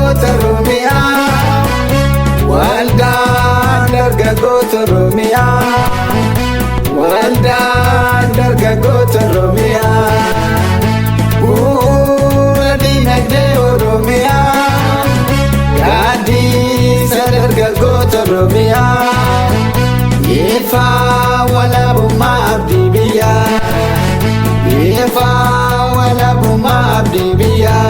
dargaggoota Oromiyaa, waldaan dargaggoota Oromiyaa, waldaan dargaggoota Oromiyaa, bu'uura dinagdee Oromiyaa, gaaddisa dargaggoota Oromiyaa, ifa walabummaa abdii biyyaa, ifa walabummaa abdii biyyaa.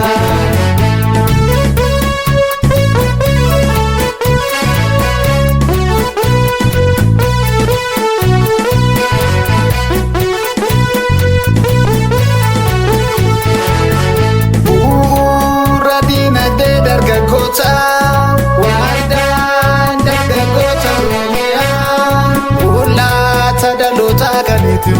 Waldaan dargaggoota Oromiyaa, mul'ata dhaloota kan itti